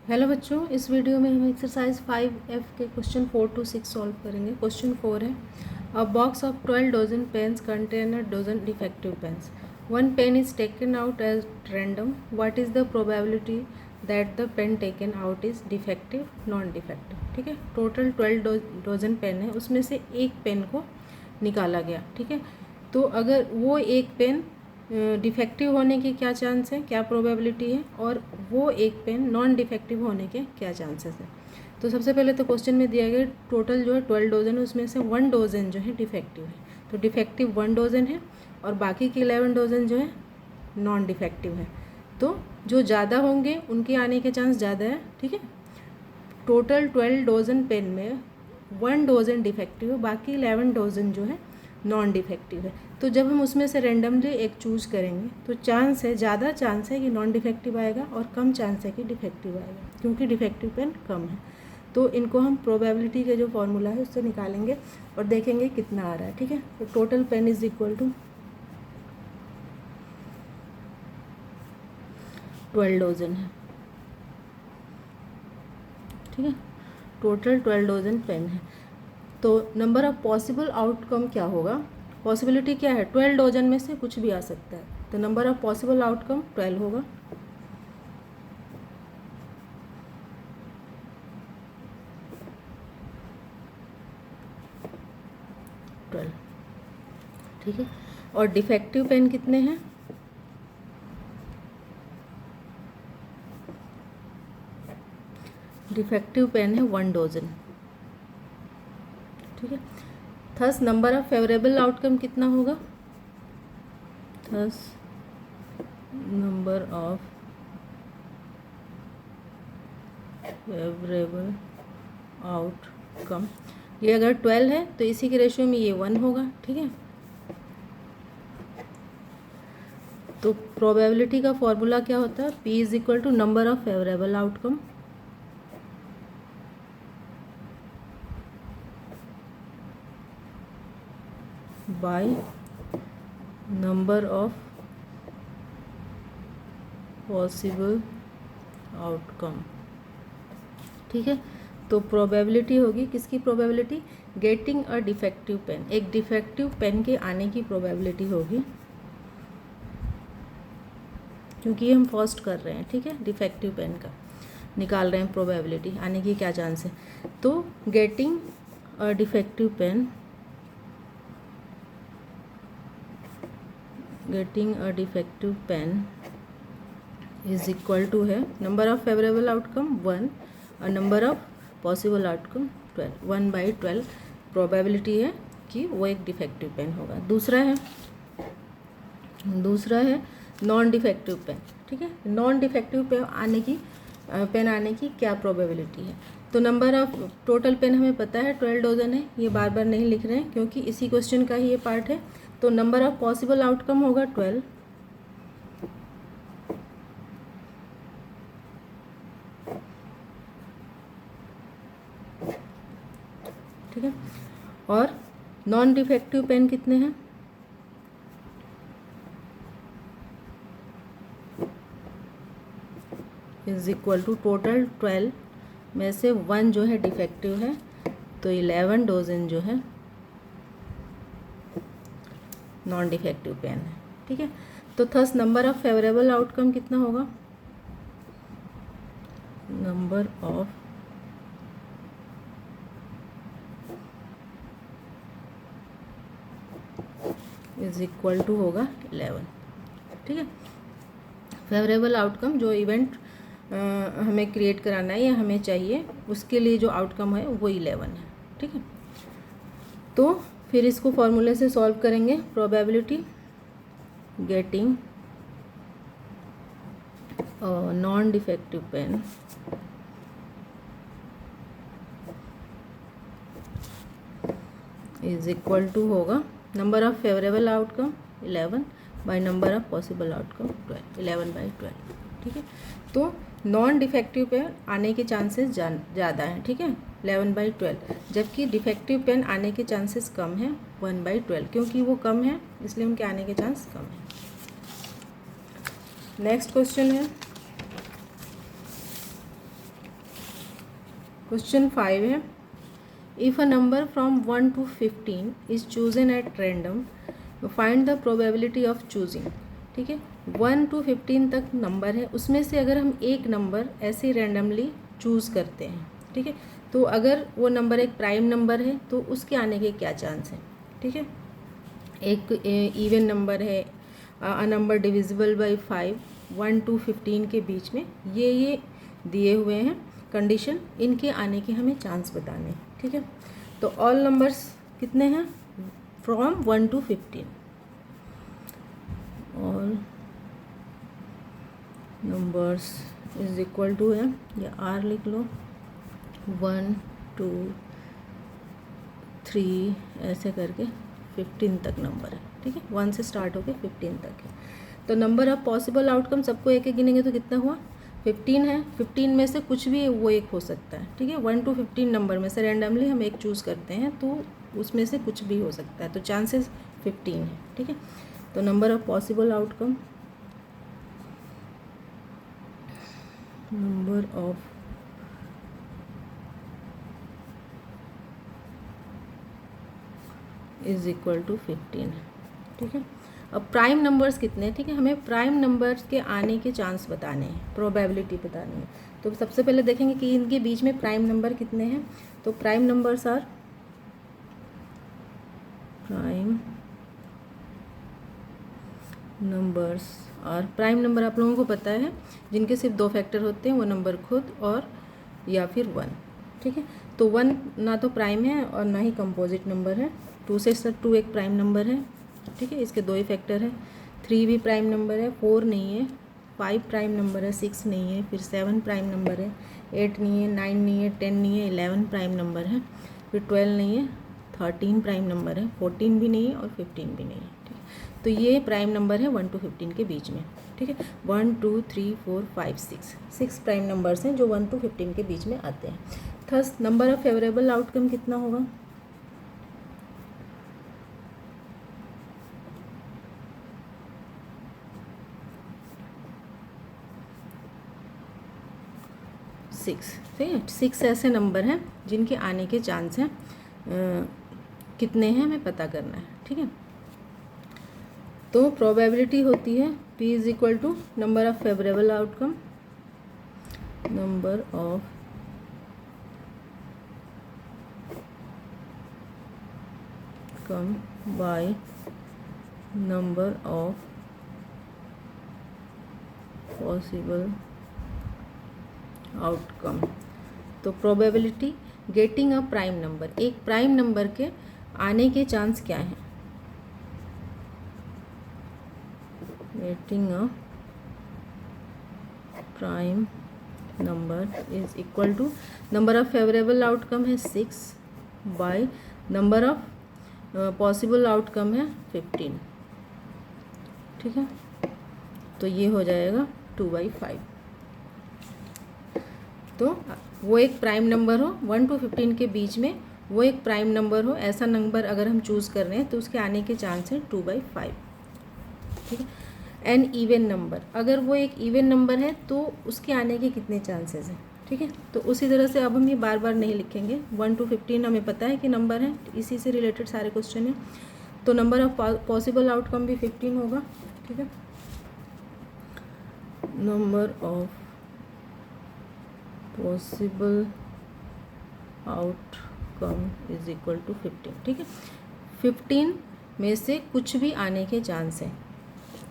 Hello बच्चों, इस video में हम एक्सरसाइज 5F के क्वेश्चन 4 to 6 सॉल्व करेंगे। क्वेश्चन 4 है, a box of 12 dozen pens contain a dozen defective pens. One pen is taken out as random. What is the probability that the pen taken out is defective non defective. ठीक है, total 12 dozen pen है, उसमें से एक pen को निकाला गया। ठीक है, तो अगर वो एक पेन डिफेक्टिव होने के क्या चांस है, क्या प्रोबेबिलिटी है, और वो एक पेन नॉन डिफेक्टिव होने के क्या चांसेस है। तो सबसे पहले तो क्वेश्चन में दिया गया टोटल जो है 12 डजन है, उसमें से 1 डजन जो है डिफेक्टिव है। तो डिफेक्टिव 1 डजन है और बाकी के 11 डजन जो है नॉन डिफेक्टिव है। तो जो ज़्यादा होंगे उनके आने के चांस ज़्यादा है। ठीक है, टोटल 12 डजन पेन में 1 डजन डिफेक्टिव है, बाकी 11 डजन जो है नॉन डिफेक्टिव है। तो जब हम उसमें से रेंडमली एक चूज़ करेंगे तो चांस है, ज़्यादा चांस है कि नॉन डिफेक्टिव आएगा और कम चांस है कि डिफेक्टिव आएगा, क्योंकि डिफेक्टिव पेन कम है। तो इनको हम प्रोबेबिलिटी के जो फॉर्मूला है उससे निकालेंगे और देखेंगे कितना आ रहा है। ठीक है, तो total pen is equal to 12 dozen है। ठीक है, टोटल 12 डजन पेन है। तो नंबर ऑफ पॉसिबल आउटकम क्या होगा, पॉसिबिलिटी क्या है, 12 डजन में से कुछ भी आ सकता है। तो नंबर ऑफ पॉसिबल आउटकम 12 होगा। ठीक है, और डिफेक्टिव पेन कितने हैं, डिफेक्टिव पेन है 1 डजन। ठीक है, thus number of favourable outcome कितना होगा, thus number of favourable outcome, ये अगर 12 है तो इसी के रेशियो में ये 1 होगा। ठीक है, तो प्रोबेबिलिटी का फॉर्मूला क्या होता है, P is equal to number of favourable outcome by number of possible outcome. ठीक है, तो प्रोबेबिलिटी होगी, किसकी probability, getting a defective pen, एक डिफेक्टिव पेन के आने की प्रोबेबिलिटी होगी, क्योंकि ये हम फर्स्ट कर रहे हैं। ठीक है, डिफेक्टिव पेन का निकाल रहे हैं प्रोबेबिलिटी, आने की क्या चांस है। तो getting a defective pen, getting a defective pen is equal to है नंबर ऑफ फेवरेबल आउटकम 1 और number of possible outcome 12, 1/12 probability है कि वो एक डिफेक्टिव पेन होगा। दूसरा है नॉन डिफेक्टिव पेन। ठीक है, नॉन डिफेक्टिव पेन आने की क्या प्रोबेबिलिटी है। तो नंबर ऑफ टोटल पेन हमें पता है 12 डजन है, ये बार बार नहीं लिख रहे हैं क्योंकि इसी क्वेश्चन का ही ये पार्ट है। तो नंबर ऑफ पॉसिबल आउटकम होगा 12। ठीक है, और नॉन डिफेक्टिव पेन कितने हैं, इज इक्वल टू टोटल 12 में से 1 जो है डिफेक्टिव है, तो 11 डजन जो है नॉन डिफेक्टिव पेन है। ठीक है, तो thus number of favourable outcome कितना होगा, number of is equal to होगा 11। ठीक है, फेवरेबल आउटकम जो इवेंट हमें क्रिएट कराना है या हमें चाहिए, उसके लिए जो आउटकम है वो 11 है। ठीक है, तो फिर इसको फॉर्मूले से सॉल्व करेंगे। Probability getting non defective pen is equal to होगा number of favourable outcome 11 by number of possible outcome 12, 11/12। ठीक है, तो नॉन डिफेक्टिव पेन आने के चांसेस ज़्यादा हैं। ठीक है, 11/12, जबकि डिफेक्टिव पेन आने के चांसेस कम हैं 1/12, क्योंकि वो कम है इसलिए उनके आने के चांस कम है। नेक्स्ट क्वेश्चन है, क्वेश्चन 5 है, if a number from 1 to 15 is chosen at random find the probability of choosing. ठीक है, 1 to 15 तक नंबर है, उसमें से अगर हम एक नंबर ऐसे रैंडमली चूज़ करते हैं, ठीक है, तो अगर वो नंबर एक प्राइम नंबर है तो उसके आने के क्या चांस हैं। ठीक है, एक इवन नंबर है, अ नंबर डिविजिबल बाई 5, 1 to 15 के बीच में ये दिए हुए हैं कंडीशन, इनके आने के हमें चांस बताने। ठीक है, तो ऑल नंबर्स कितने हैं from 1 to 15, all numbers is equal to है, या आर लिख लो, 1 2 3 ऐसे करके 15 तक नंबर है। ठीक है, 1 से स्टार्ट होकर 15 तक है। तो नंबर ऑफ पॉसिबल आउटकम सबको एक एक गिनेंगे तो कितना हुआ, 15 है। 15 में से कुछ भी वो एक हो सकता है। ठीक है, 1 to 15 नंबर में से रैंडमली हम एक चूज़ करते हैं तो उसमें से कुछ भी हो सकता है, तो चांसेस 15 है। ठीक है, तो number of possible outcome, number of is equal to 15 है। ठीक है, अब प्राइम नंबर्स कितने हैं। ठीक है, हमें प्राइम नंबर्स के आने के चांस बताने हैं, प्रोबेबिलिटी बतानी है। तो सबसे पहले देखेंगे कि इनके बीच में प्राइम नंबर कितने हैं। तो prime numbers are, prime number आप लोगों को पता है जिनके सिर्फ 2 फैक्टर होते हैं, वो नंबर खुद और या फिर 1। ठीक है, तो 1 ना तो प्राइम है और ना ही कंपोजिट नंबर है। 2 से 2 एक प्राइम नंबर है। ठीक है, इसके 2 ही फैक्टर है। 3 भी प्राइम नंबर है, 4 नहीं है, 5 प्राइम नंबर है, 6 नहीं है, फिर 7 प्राइम नंबर है, 8 नहीं है, 9 नहीं है, 10 नहीं है, 11 प्राइम नंबर है, फिर 12 नहीं है, 13 प्राइम नंबर है, 14 भी नहीं है और 15 भी नहीं है। ठीक है, तो ये प्राइम नंबर है 1 to 15 के बीच में। ठीक है, 1 2 3 4 5 6 प्राइम नंबर्स हैं जो 1 to 15 के बीच में आते हैं। Thus number of favourable outcome कितना होगा, 6। ठीक है, 6 ऐसे नंबर हैं जिनके आने के चांस हैं, कितने हैं हमें पता करना है। ठीक है, तो प्रोबेबिलिटी होती है P is equal to number of favourable outcome, number of come by number of possible outcome. तो probability getting a prime number, एक प्राइम नंबर के आने के चांस क्या हैं, getting a prime number is equal to number of favourable outcome है 6 by number of possible outcome है 15। ठीक है, तो ये हो जाएगा 2/5। तो वो एक प्राइम नंबर हो, 1 to 15 के बीच में वो एक प्राइम नंबर हो, ऐसा नंबर अगर हम चूज़ कर रहे हैं तो उसके आने के चांस हैं 2/5। ठीक है, एन इवन नंबर, अगर वो एक इवन नंबर है तो उसके आने के कितने चांसेस हैं। ठीक है, तो उसी तरह से अब हम ये बार बार नहीं लिखेंगे, 1 to 15 हमें पता है कि नंबर है, इसी से रिलेटेड सारे क्वेश्चन हैं। तो नंबर ऑफ पॉसिबल आउटकम भी 15 होगा। ठीक है, number of possible outcome is equal to 15। ठीक है, 15 में से कुछ भी आने के चांस हैं,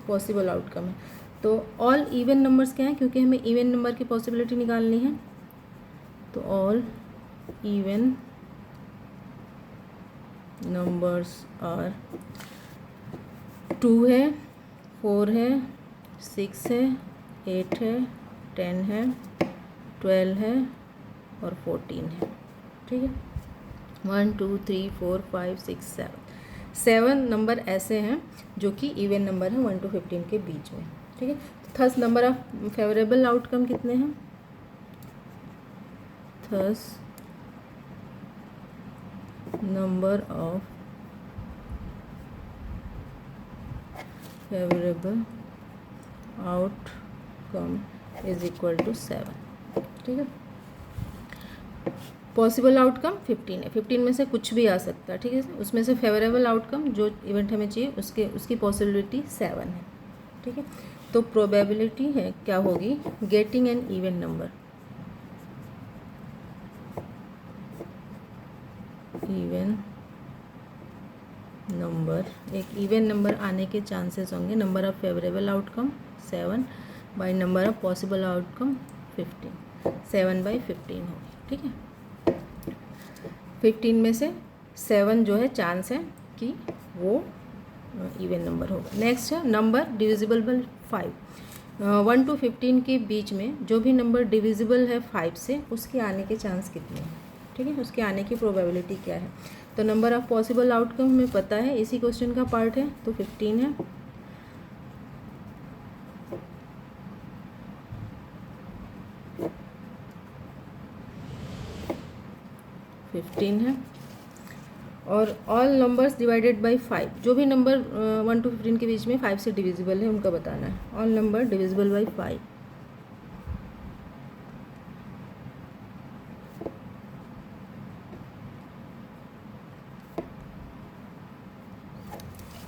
पॉसिबल आउटकम है। तो ऑल इवन नंबर्स क्या हैं, क्योंकि हमें इवन नंबर की पॉसिबिलिटी निकालनी है, तो ऑल इवन नंबर्स आर 2 है, 4 है, 6 है, 8 है, 10 है, 12 है और 14 है। ठीक है, 1 2 3 4 5 6 7 नंबर ऐसे हैं जो कि इवन नंबर है 1 to 15 के बीच में। ठीक है, thus number of favourable outcome कितने हैं, thus number of favourable outcome is equal to 7। ठीक है, पॉसिबल आउटकम 15 है, 15 में से कुछ भी आ सकता है, ठीक है। उसमें से फेवरेबल आउटकम जो इवेंट हमें चाहिए उसकी पॉसिबिलिटी 7 है, ठीक है। तो प्रोबेबिलिटी है क्या होगी, गेटिंग एन इवन नंबर, एक इवन नंबर आने के चांसेस होंगे। Number of favourable outcome 7 by number of possible outcome 15, 7/15 होगी, ठीक है। 15 में से 7 जो है चांस है कि वो इवन नंबर होगा। नेक्स्ट है नंबर डिविजिबल बाई 5। 1 to 15 के बीच में जो भी नंबर डिविजिबल है 5 से, उसके आने के चांस कितने हैं, ठीक है, उसके आने की प्रोबेबिलिटी क्या है। तो नंबर ऑफ पॉसिबल आउटकम हमें पता है, इसी क्वेश्चन का पार्ट है, तो 15 है। और ऑल नंबर्स डिवाइडेड बाई 5, जो भी नंबर 1 to 15 के बीच में 5 से डिविजिबल है उनका बताना है। All number divisible by 5,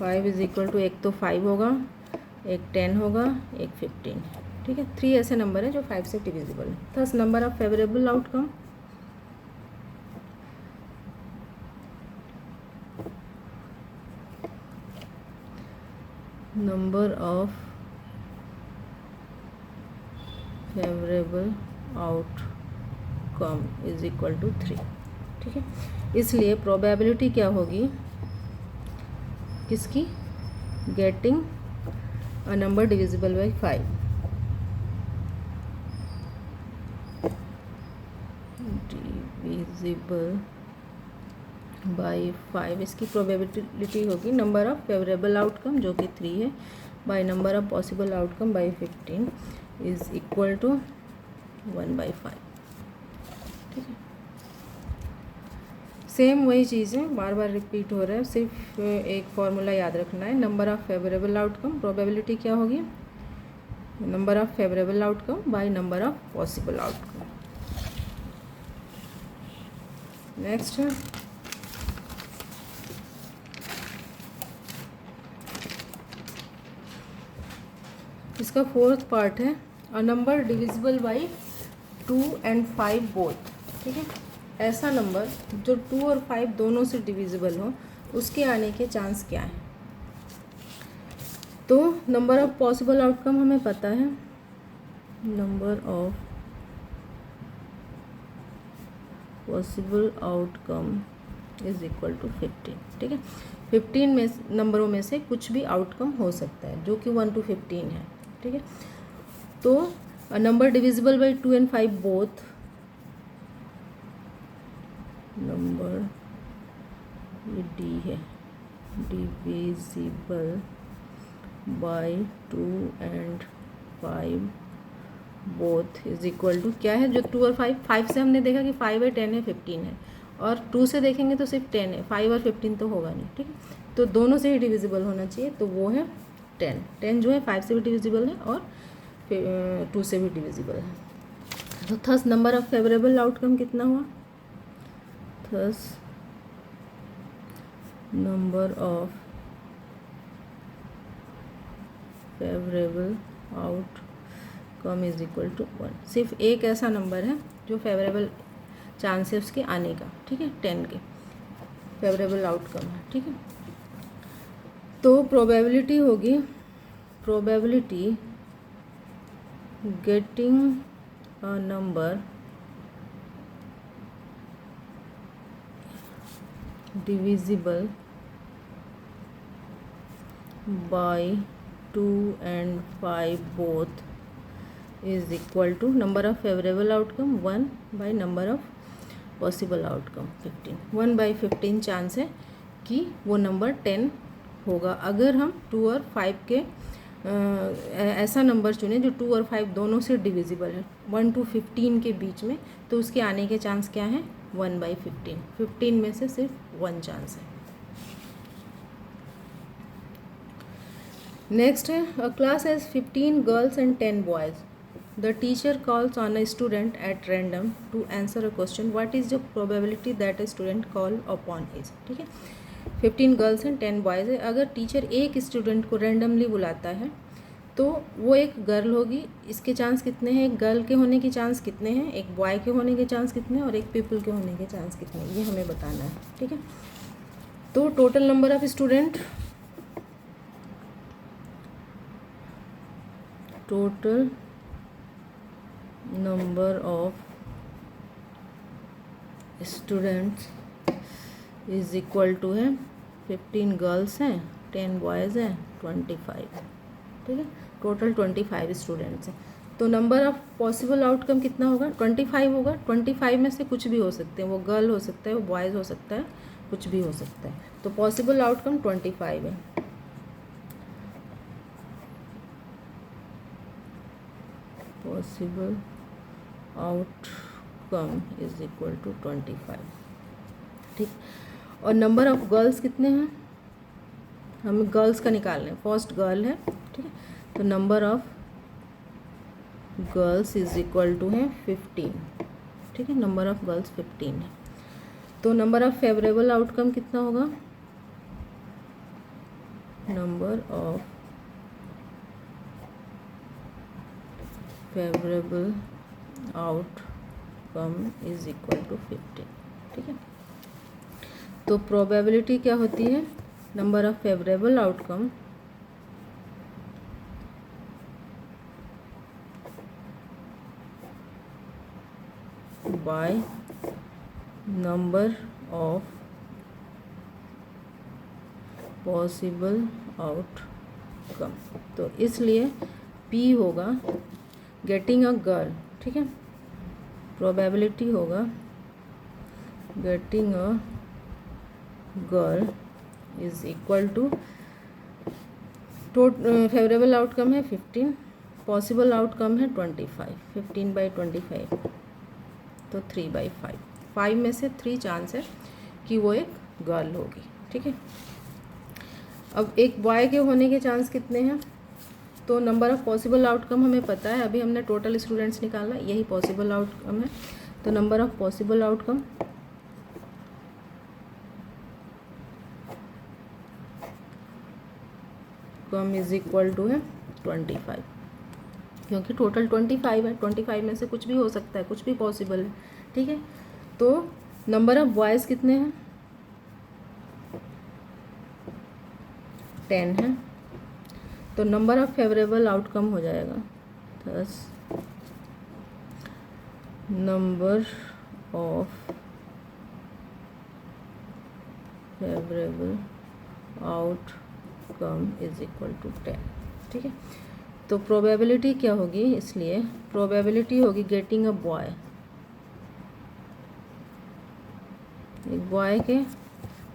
5 is equal to, एक तो 5 होगा, एक 10 होगा, एक 15, ठीक है। 3 ऐसे नंबर है जो 5 से डिविजिबल है। Thus number of favourable outcome, number of favourable outcome is equal to 3, ठीक है। इसलिए प्रोबेबिलिटी क्या होगी किसकी, getting a number divisible by 5, divisible by 5, इसकी प्रोबेबिलिटी होगी नंबर ऑफ फेवरेबल आउटकम जो कि 3 है, by number of possible outcome by 15 is equal to 1/5, ठीक है। सेम वही चीज़ है, बार बार रिपीट हो रहा है, सिर्फ एक फॉर्मूला याद रखना है। Number of favourable outcome, probability क्या होगी, number of favourable outcome by number of possible outcome. Next है इसका 4th पार्ट है, अ number divisible by 2 and 5 both, ठीक है। ऐसा नंबर जो 2 और 5 दोनों से डिविजिबल हो, उसके आने के चांस क्या है। तो नंबर ऑफ पॉसिबल आउटकम हमें पता है, number of possible outcome is equal to 15, ठीक है। 15 में नंबरों में से कुछ भी आउटकम हो सकता है जो कि 1 to 15 है, ठीक है। तो number divisible by 2 and 5 both, number ये डी है, divisible by 2 and 5 both is equal to क्या है, जो 2 और 5 से हमने देखा कि 5 है, 10 है, 15 है, और 2 से देखेंगे तो सिर्फ 10 है, 5 और 15 तो होगा नहीं, ठीक है। तो दोनों से ही डिविजिबल होना चाहिए, तो वो है 10 जो है 5 से भी डिविजिबल है और 2 से भी डिविजिबल है। तो thus number of favourable outcome कितना हुआ, thus number of favourable outcome is equal to 1। सिर्फ एक ऐसा नंबर है जो फेवरेबल चांस है उसके आने का, ठीक है, 10 के फेवरेबल आउटकम है, ठीक है। तो प्रोबेबिलिटी होगी, probability getting a number divisible by 2 and 5 both is equal to number of favorable outcome 1 by number of possible outcome 15। 1/15 chance है कि वो नंबर 10 होगा अगर हम 2 और 5 के ऐसा नंबर चुने जो 2 और 5 दोनों से डिविजिबल है 1 to 15 के बीच में, तो उसके आने के चांस क्या है, 1/15। 15 में से सिर्फ 1 चांस है। नेक्स्ट है, a class has 15 girls and 10 boys. The teacher calls on a student at random to answer a question, what is the probability that a student call upon is. ठीक है, 15 girls and 10 boys है। अगर teacher एक student को randomly बुलाता है तो वो एक गर्ल होगी, इसके चांस कितने हैं, एक गर्ल के होने के चांस कितने हैं, एक बॉय के होने के चांस कितने हैं और एक पीपल के होने के चांस कितने हैं, ये हमें बताना है। ठीक है, तो total number of student, total number of students is equal to है 15 गर्ल्स हैं, 10 बॉयज़ हैं, 25। ठीक है, टोटल 25 स्टूडेंट्स हैं। तो नंबर ऑफ पॉसिबल आउटकम कितना होगा, 25 होगा। 25 में से कुछ भी हो सकते हैं, वो गर्ल हो सकता है, वो बॉयज़ हो सकता है, कुछ भी हो सकता है। तो पॉसिबल आउटकम 25 है। Possible outcome is equal to 25। ठीक, और नंबर ऑफ गर्ल्स कितने हैं, हमें गर्ल्स का निकालना है। फर्स्ट गर्ल है, ठीक है, तो number of girls is equal to है 15। ठीक है, नंबर ऑफ गर्ल्स 15 है। तो नंबर ऑफ फेवरेबल आउटकम कितना होगा, number of favourable outcome is equal to 15। ठीक है, तो प्रोबेबिलिटी क्या होती है, number of favourable outcome by number of possible outcome. तो इसलिए P होगा गेटिंग अ गर्ल। ठीक है, प्रोबेबिलिटी होगा getting a girl is equal to favourable outcome है 15, पॉसिबल आउटकम है 25। 15/25 तो 3/5। 5 में से 3 चांस है कि वो एक गर्ल होगी। ठीक है, अब एक बॉय के होने के चांस कितने हैं, तो नंबर ऑफ पॉसिबल आउटकम हमें पता है, अभी हमने टोटल स्टूडेंट्स निकाला, यही पॉसिबल आउटकम है। तो number of possible outcome come is equal to है 25, क्योंकि टोटल 25 है, 25 में से कुछ भी हो सकता है, कुछ भी पॉसिबल है। ठीक है, तो नंबर ऑफ बॉयज़ कितने हैं, 10 है। तो नंबर ऑफ फेवरेबल आउटकम हो जाएगा 10, number of favourable outcome is equal to 10। ठीक है, तो प्रोबेबिलिटी क्या होगी, इसलिए प्रोबेबिलिटी होगी गेटिंग अ बॉय, एक बॉय के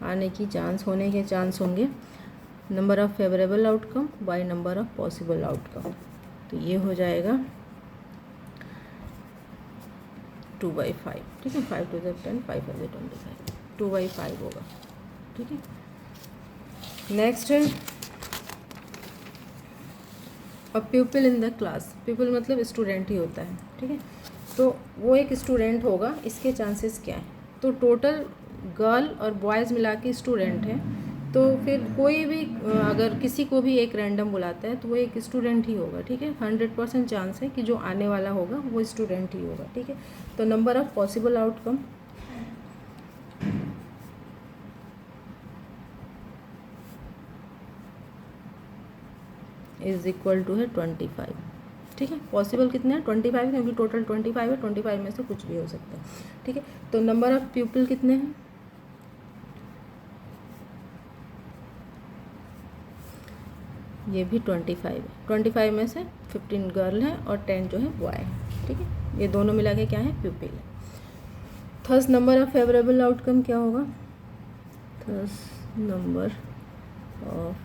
आने की चांस, होने के चांस होंगे number of favourable outcome by number of possible outcome. तो ये हो जाएगा 2/5। ठीक है, 5 to the 10, 5 to the 25, 2/5 होगा। ठीक है, नेक्स्ट है अ प्यूपिल इन द क्लास। प्यूपिल मतलब स्टूडेंट ही होता है। ठीक है, तो वो एक स्टूडेंट होगा, इसके चांसेस क्या हैं, तो टोटल गर्ल और बॉयज़ मिला के स्टूडेंट है, तो फिर कोई भी अगर किसी को भी एक रैंडम बुलाता है तो वो एक स्टूडेंट ही होगा। ठीक है, 100% चांस है कि जो आने वाला होगा वो स्टूडेंट ही होगा। ठीक है, तो number of possible outcome is equal to है 25। ठीक है, पॉसिबल कितने हैं, 25, क्योंकि टोटल 25 है, 25 में से कुछ भी हो सकता है। ठीक है, तो नंबर ऑफ पीपल कितने हैं, ये भी 25 है। 25 में से 15 गर्ल है और 10 जो है बॉय है। ठीक है, ये दोनों मिला के क्या है, प्यूपिल है। Thus number of favourable outcome क्या होगा, thus number of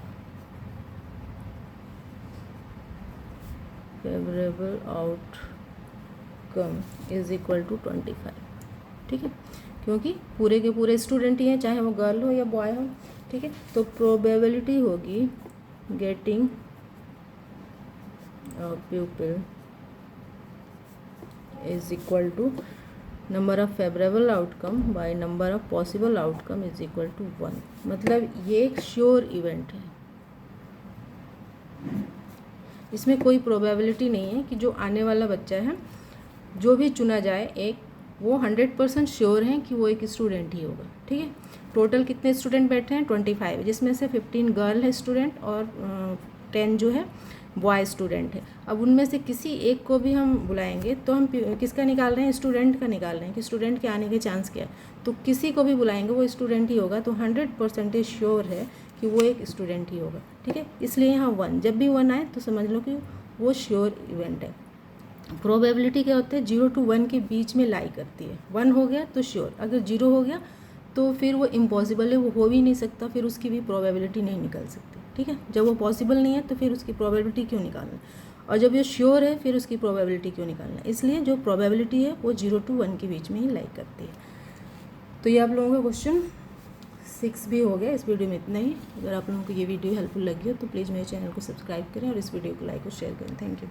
favourable outcome is equal to 25। ठीक है, क्योंकि पूरे के पूरे स्टूडेंट ही हैं, चाहे वो गर्ल हो या बॉय हो। ठीक है, तो प्रोबेबिलिटी होगी getting a pupil is equal to number of favourable outcome by number of possible outcome is equal to 1। मतलब ये एक श्योर इवेंट है, इसमें कोई प्रोबेबिलिटी नहीं है कि जो आने वाला बच्चा है जो भी चुना जाए एक, वो 100% श्योर है कि वो एक स्टूडेंट ही होगा। ठीक है, टोटल कितने स्टूडेंट बैठे हैं 25, जिसमें से 15 गर्ल है स्टूडेंट और 10 जो है बॉय स्टूडेंट है। अब उनमें से किसी एक को भी हम बुलाएंगे तो हम किसका निकाल रहे हैं, स्टूडेंट का निकाल रहे हैं कि स्टूडेंट के आने के चांस क्या है। तो किसी को भी बुलाएंगे वो स्टूडेंट ही होगा, तो 100% श्योर है कि वो एक स्टूडेंट ही होगा। ठीक है, इसलिए यहाँ 1, जब भी 1 आए तो समझ लो कि वो श्योर इवेंट है। प्रोबेबिलिटी क्या होता है, 0 to 1 के बीच में लाई करती है। 1 हो गया तो श्योर, अगर 0 हो गया तो फिर वो इम्पॉसिबल है, वो हो भी नहीं सकता, फिर उसकी भी प्रोबेबिलिटी नहीं निकल सकती। ठीक है, जब वो पॉसिबल नहीं है तो फिर उसकी प्रोबेबिलिटी क्यों निकालना, और जब ये श्योर है फिर उसकी प्रोबेबिलिटी क्यों निकालना। इसलिए जो प्रोबेबिलिटी है वो 0 to 1 के बीच में ही लाई करती है। तो ये आप लोगों का क्वेश्चन 6 भी हो गया। इस वीडियो में इतना ही। अगर आप लोगों को ये वीडियो हेल्पफुल लगी हो तो प्लीज़ मेरे चैनल को सब्सक्राइब करें और इस वीडियो को लाइक और शेयर करें। Thank you.